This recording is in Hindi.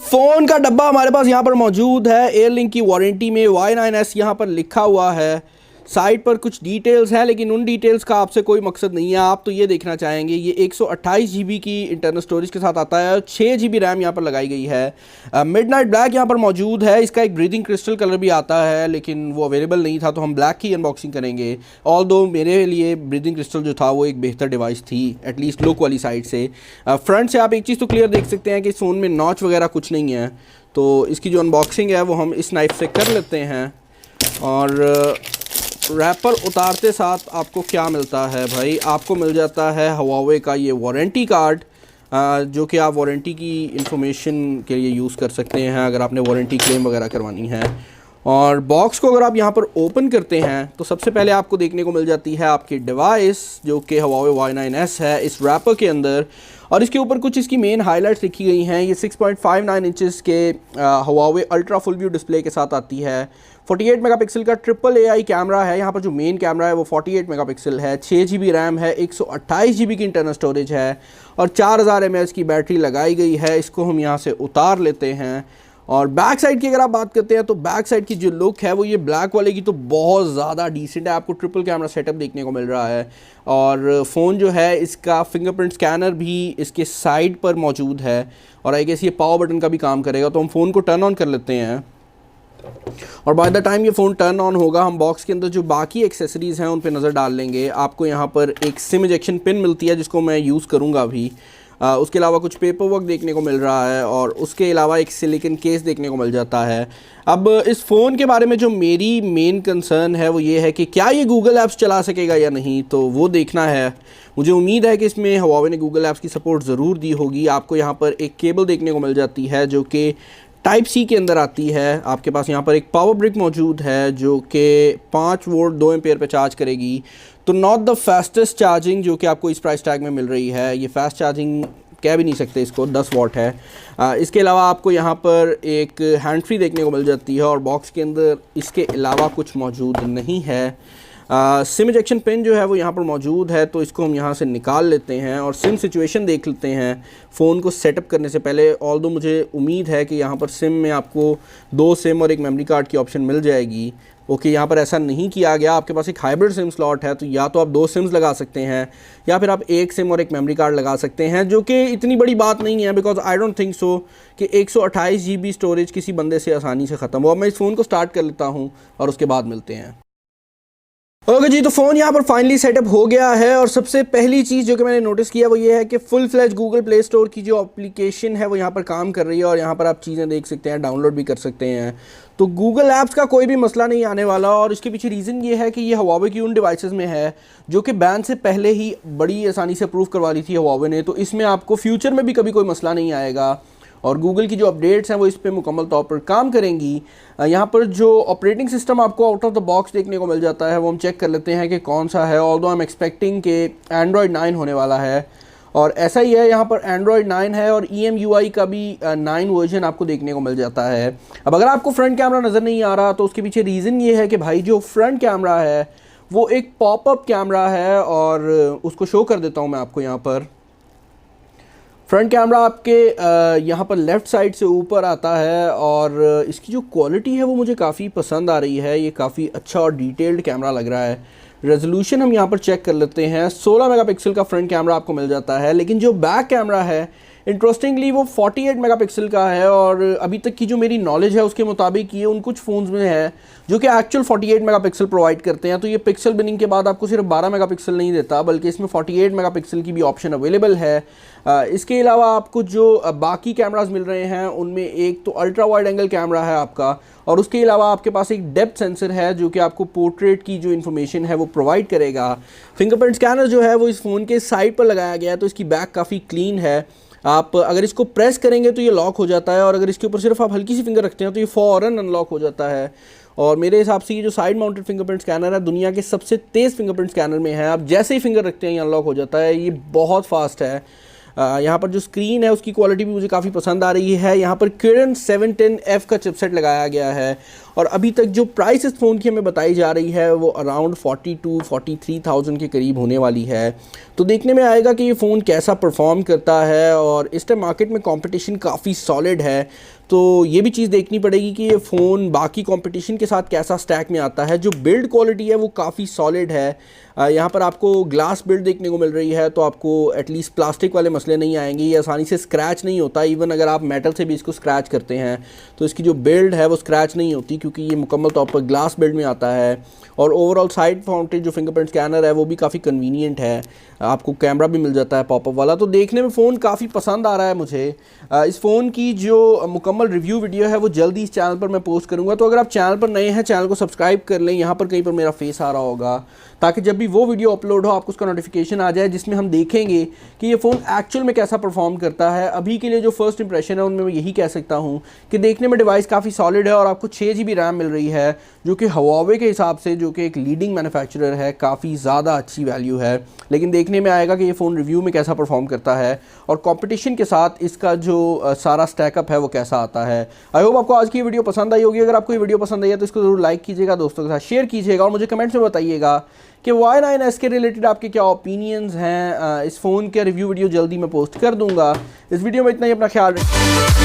फ़ोन का डब्बा हमारे पास यहाँ पर मौजूद है। एयरलिंक की वारंटी में Y9S यहाँ पर लिखा हुआ है। साइड पर कुछ डिटेल्स हैं, लेकिन उन डिटेल्स का आपसे कोई मकसद नहीं है। आप तो ये देखना चाहेंगे ये 128 GB की इंटरनल स्टोरेज के साथ आता है और 6 GB रैम यहाँ पर लगाई गई है। मिडनाइट ब्लैक यहाँ पर मौजूद है। इसका एक ब्रीदिंग क्रिस्टल कलर भी आता है, लेकिन वो अवेलेबल नहीं था, तो हम ब्लैक की अनबॉक्सिंग करेंगे। ऑल्दो मेरे लिए ब्रीदिंग क्रिस्टल जो था वो एक बेहतर डिवाइस थी, एटलीस्ट लुक वाली साइड से। फ्रंट से आप एक चीज़ तो क्लियर देख सकते हैं कि इस फ़ोन में नॉच वगैरह कुछ नहीं है। तो इसकी जो अनबॉक्सिंग है वो हम इस नाइफ से कर लेते हैं। और रैपर उतारते साथ आपको क्या मिलता है भाई, आपको मिल जाता है हवावे का ये वारंटी कार्ड, जो कि आप वारंटी की इंफॉर्मेशन के लिए यूज़ कर सकते हैं अगर आपने वारंटी क्लेम वगैरह करवानी है। और बॉक्स को अगर आप यहाँ पर ओपन करते हैं तो सबसे पहले आपको देखने को मिल जाती है आपकी डिवाइस, जो कि हवावे Y9S है, इस रैपर के अंदर। और इसके ऊपर कुछ इसकी मेन हाइलाइट्स लिखी गई हैं। ये 6.59 इंचेस के Huawei ultra full view display के साथ आती है। 48 मेगापिक्सल का AAA कैमरा है। यहाँ पर जो मेन कैमरा है वो 48 मेगापिक्सल है। 6 GB रैम है, 128 GB की इंटरनल स्टोरेज है और 4000 mAh की बैटरी लगाई गई है। इसको हम यहाँ से उतार लेते हैं। और बैक साइड की अगर आप बात करते हैं तो बैक साइड की जो लुक है वो ये ब्लैक वाले की तो बहुत ज़्यादा डिसेंट है। आपको ट्रिपल कैमरा सेटअप देखने को मिल रहा है। और फ़ोन जो है इसका फिंगरप्रिंट स्कैनर भी इसके साइड पर मौजूद है। और आई गेस ये पावर बटन का भी काम करेगा। तो हम फ़ोन को टर्न ऑन कर लेते हैं। और बाय द टाइम ये फ़ोन टर्न ऑन होगा हम बॉक्स के अंदर जो बाकी एक्सेसरीज़ हैं उन पे नज़र डाल लेंगे। आपको यहाँ पर एक सिम इजेक्शन पिन मिलती है जिसको मैं यूज़ करूँगा अभी। उसके अलावा कुछ पेपर वर्क देखने को मिल रहा है और उसके अलावा एक सिलिकन केस देखने को मिल जाता है। अब इस फ़ोन के बारे में जो मेरी मेन कंसर्न है वो ये है कि क्या ये गूगल ऐप्स चला सकेगा या नहीं, तो वो देखना है। मुझे उम्मीद है कि इसमें हवावे ने गूगल ऐप्स की सपोर्ट ज़रूर दी होगी। आपको यहाँ पर एक केबल देखने को मिल जाती है जो कि Type-C के अंदर आती है। आपके पास यहाँ पर एक पावर ब्रिक मौजूद है जो कि 5 वोल्ट 2 एम्पेयर पे चार्ज करेगी। तो नॉट द फास्टेस्ट चार्जिंग जो कि आपको इस प्राइस टैग में मिल रही है। ये फास्ट चार्जिंग कह भी नहीं सकते इसको, 10 वाट है। इसके अलावा आपको यहाँ पर एक हैंड फ्री देखने को मिल जाती है और बॉक्स के अंदर इसके अलावा कुछ मौजूद नहीं है। सिम इजेक्शन पिन जो है वो यहाँ पर मौजूद है, तो इसको हम यहाँ से निकाल लेते हैं और सिम सिचुएशन देख लेते हैं फ़ोन को सेटअप करने से पहले। ऑल्दो मुझे उम्मीद है कि यहाँ पर सिम में आपको 2 सिम और एक मेमोरी कार्ड की ऑप्शन मिल जाएगी। ओके, यहाँ पर ऐसा नहीं किया गया। आपके पास एक हाइब्रिड सिम स्लॉट है, तो या तो आप 2 सिम्स लगा सकते हैं या फिर आप 1 सिम और एक मेमोरी कार्ड लगा सकते हैं, जो कि इतनी बड़ी बात नहीं है। Because I don't think so कि 128 GB स्टोरेज किसी बंदे से आसानी से ख़त्म हो। अब मैं इस फ़ोन को स्टार्ट कर लेता हूँ और उसके बाद मिलते हैं। ओके जी, तो फ़ोन यहाँ पर फाइनली सेटअप हो गया है। और सबसे पहली चीज़ जो कि मैंने नोटिस किया वो ये है कि full flash Google play store की जो एप्लीकेशन है वो यहाँ पर काम कर रही है और यहाँ पर आप चीज़ें देख सकते हैं, डाउनलोड भी कर सकते हैं। तो गूगल ऐप्स का कोई भी मसला नहीं आने वाला। और इसके पीछे रीज़न ये है कि ये हवावे की उन डिवाइसेस में है जो कि बैन से पहले ही बड़ी आसानी से अप्रूव करवा ली थी हवावे ने। तो इसमें आपको फ्यूचर में भी कभी कोई मसला नहीं आएगा। और गूगल की जो अपडेट्स हैं वो इस पे मुकम्मल तौर पर काम करेंगी। यहाँ पर जो ऑपरेटिंग सिस्टम आपको आउट ऑफ द बॉक्स देखने को मिल जाता है वो हम चेक कर लेते हैं कि कौन सा है। ऑल्दो आई एम एक्सपेक्टिंग कि एंड्रॉयड 9 होने वाला है और ऐसा ही है। यहाँ पर एंड्रॉयड 9 है और EMUI का भी 9 वर्जन आपको देखने को मिल जाता है। अब अगर आपको फ्रंट कैमरा नज़र नहीं आ रहा तो उसके पीछे रीज़न ये है कि भाई जो फ्रंट कैमरा है वो एक पॉपअप कैमरा है और उसको शो कर देता हूँ मैं आपको। यहाँ पर फ्रंट कैमरा आपके यहाँ पर लेफ़्ट साइड से ऊपर आता है और इसकी जो क्वालिटी है वो मुझे काफ़ी पसंद आ रही है। ये काफ़ी अच्छा और डिटेल्ड कैमरा लग रहा है। रेजोल्यूशन हम यहाँ पर चेक कर लेते हैं। 16 मेगापिक्सल का फ्रंट कैमरा आपको मिल जाता है, लेकिन जो बैक कैमरा है इंटरेस्टिंगली वो 48 मेगापिक्सल का है। और अभी तक की जो मेरी नॉलेज है उसके मुताबिक ये उन कुछ फ़ोन्स में है जो कि एक्चुअल 48 मेगापिक्सल प्रोवाइड करते हैं। तो ये पिक्सल बिनिंग के बाद आपको सिर्फ 12 मेगापिक्सल नहीं देता, बल्कि इसमें 48 मेगापिक्सल की भी ऑप्शन अवेलेबल है। इसके अलावा आपको जो बाकी कैमरास मिल रहे हैं उनमें एक तो अल्ट्रा वाइड एंगल कैमरा है आपका, और उसके अलावा आपके पास एक डेप्थ सेंसर है जो कि आपको पोर्ट्रेट की जो इन्फॉर्मेशन है वो प्रोवाइड करेगा। फिंगरप्रिंट स्कैनर जो है वो इस फ़ोन के साइड पर लगाया गया है, तो इसकी बैक काफ़ी क्लीन है। आप अगर इसको प्रेस करेंगे तो ये लॉक हो जाता है और अगर इसके ऊपर सिर्फ आप हल्की सी फिंगर रखते हैं तो ये फ़ौरन अनलॉक हो जाता है। और मेरे हिसाब से ये जो साइड माउंटेड फिंगरप्रिंट स्कैनर है दुनिया के सबसे तेज़ फिंगरप्रिंट स्कैनर में है। आप जैसे ही फिंगर रखते हैं ये अनलॉक हो जाता है। ये बहुत फास्ट है। यहाँ पर जो स्क्रीन है उसकी क्वालिटी भी मुझे काफ़ी पसंद आ रही है। यहाँ पर Kirin 710F का चिपसेट लगाया गया है और अभी तक जो प्राइस इस फ़ोन की हमें बताई जा रही है वो अराउंड 42-43,000 के करीब होने वाली है। तो देखने में आएगा कि ये फ़ोन कैसा परफॉर्म करता है। और इस टाइम मार्केट में कंपटीशन काफ़ी सॉलिड है, तो ये भी चीज़ देखनी पड़ेगी कि ये फ़ोन बाकी कंपटीशन के साथ कैसा स्टैक में आता है। जो बिल्ड क्वालिटी है वो काफ़ी सॉलिड है। यहाँ पर आपको ग्लास बिल्ड देखने को मिल रही है, तो आपको एटलीस्ट प्लास्टिक वाले मसले नहीं आएंगे। ये आसानी से स्क्रैच नहीं होता, इवन अगर आप मेटल से भी इसको स्क्रैच करते हैं तो इसकी जो बिल्ड है वो स्क्रैच नहीं होती, क्योंकि ये मुकम्मल तौर पर ग्लास बिल्ड में आता है। और ओवरऑल साइड माउंटेड जो फिंगरप्रिंट स्कैनर है वो भी काफ़ी कन्वीनियंट है, आपको कैमरा भी मिल जाता है पॉपअप वाला। तो देखने में फ़ोन काफ़ी पसंद आ रहा है मुझे। इस फ़ोन की जो मुकम्मल रिव्यू वीडियो है वो जल्दी इस चैनल पर मैं पोस्ट करूँगा। तो अगर आप चैनल पर नए हैं, चैनल को सब्सक्राइब कर लें, यहाँ पर कहीं पर मेरा फेस आ रहा होगा, ताकि जब भी वो वीडियो अपलोड हो आपको उसका नोटिफिकेशन आ जाए, जिसमें हम देखेंगे कि ये फ़ोन एक्चुअल में कैसा परफॉर्म करता है। अभी के लिए जो फर्स्ट इंप्रेशन है उनमें मैं यही कह सकता हूँ कि देखने में डिवाइस काफ़ी सॉलिड है और आपको 6 GB रैम मिल रही है, जो कि हवावे के हिसाब से, जो कि एक लीडिंग मैन्युफैक्चरर है, काफ़ी ज़्यादा अच्छी वैल्यू है। लेकिन देखने में आएगा कि ये फ़ोन रिव्यू में कैसा परफॉर्म करता है और कंपटीशन के साथ इसका जो सारा स्टैकअप है वो कैसा आता है। आई होप आपको आज की वीडियो पसंद आई होगी। अगर आपको ये वीडियो पसंद आई है तो इसको ज़रूर लाइक कीजिएगा, दोस्तों के साथ शेयर कीजिएगा और मुझे कमेंट्स में बताइएगा कि Y9S के रिलेटेड आपके क्या ओपिनियंस हैं। इस फ़ोन के रिव्यू वीडियो जल्दी मैं पोस्ट कर दूंगा। इस वीडियो में इतना ही, अपना ख्याल रखिए।